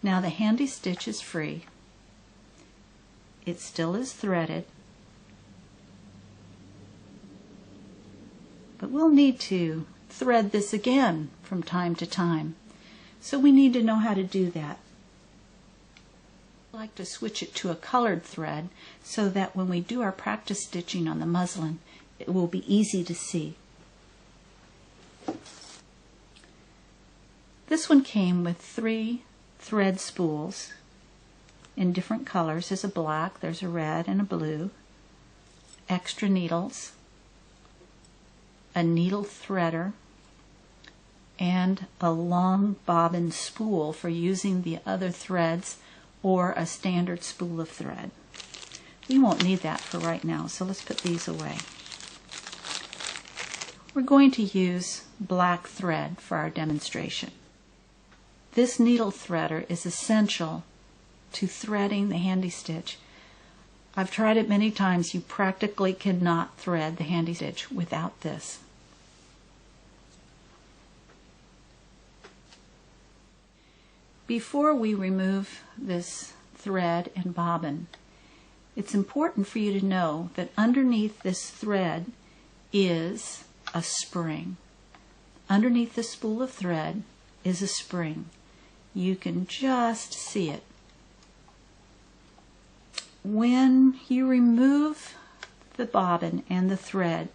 Now the handy stitch is free. It still is threaded, but we'll need to thread this again from time to time. So we need to know how to do that. I like to switch it to a colored thread so that when we do our practice stitching on the muslin, it will be easy to see. This one came with 3 thread spools in different colors. There's a black, there's a red, and a blue. Extra needles, a needle threader, and a long bobbin spool for using the other threads or a standard spool of thread. We won't need that for right now, so let's put these away. We're going to use black thread for our demonstration. This needle threader is essential to threading the handy stitch. I've tried it many times. You practically cannot thread the handy stitch without this. Before we remove this thread and bobbin, it's important for you to know that underneath this thread is a spring. Underneath the spool of thread is a spring. You can just see it. When you remove the bobbin and the thread,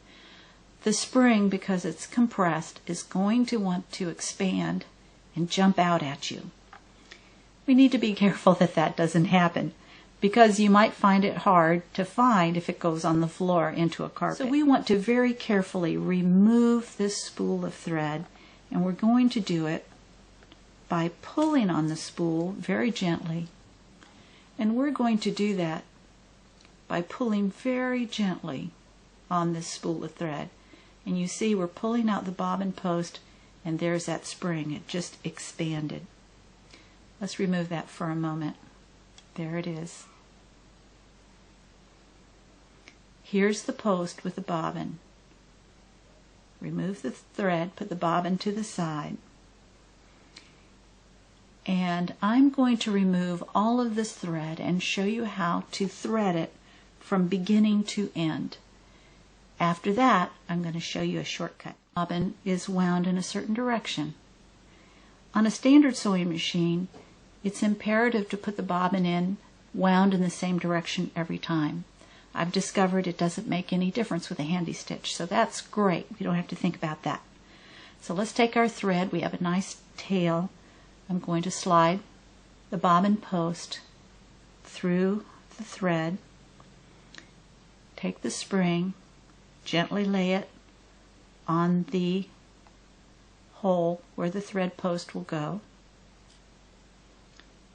the spring, because it's compressed, is going to want to expand and jump out at you. We need to be careful that that doesn't happen, because you might find it hard to find if it goes on the floor into a carpet. So we want to very carefully remove this spool of thread, and we're going to do it by pulling on the spool very gently. And we're going to do that by pulling very gently on this spool of thread. And you see we're pulling out the bobbin post, and there's that spring. It just expanded. Let's remove that for a moment. There it is. Here's the post with the bobbin. Remove the thread, put the bobbin to the side. And I'm going to remove all of this thread and show you how to thread it from beginning to end. After that, I'm going to show you a shortcut. The bobbin is wound in a certain direction. On a standard sewing machine, it's imperative to put the bobbin in wound in the same direction every time. I've discovered it doesn't make any difference with a handy stitch, so that's great. You don't have to think about that. So let's take our thread. We have a nice tail. I'm going to slide the bobbin post through the thread, take the spring, gently lay it on the hole where the thread post will go,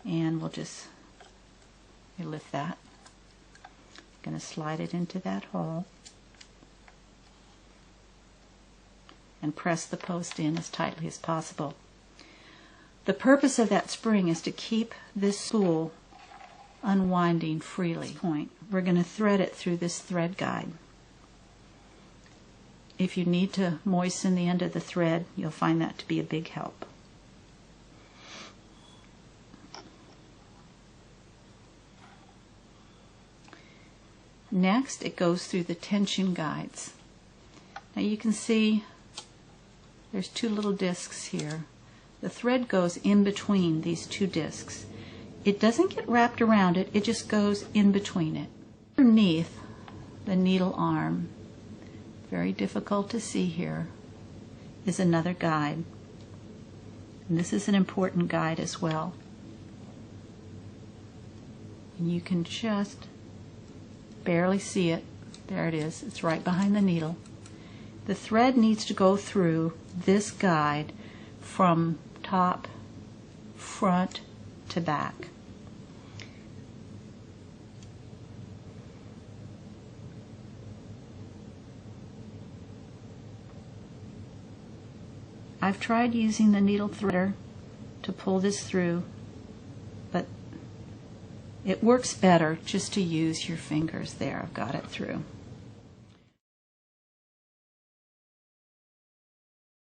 and we'll just lift that. I'm going to slide it into that hole and press the post in as tightly as possible. The purpose of that spring is to keep this spool unwinding freely. We're going to thread it through this thread guide. If you need to moisten the end of the thread, you'll find that to be a big help. Next, it goes through the tension guides. Now you can see there's 2 little discs here. The thread goes in between these 2 discs. It doesn't get wrapped around it, it just goes in between it. Underneath the needle arm, very difficult to see here, is another guide. And this is an important guide as well. And you can just barely see it. There it is. It's right behind the needle. The thread needs to go through this guide from top, front to back. I've tried using the needle threader to pull this through, but it works better just to use your fingers. There, I've got it through.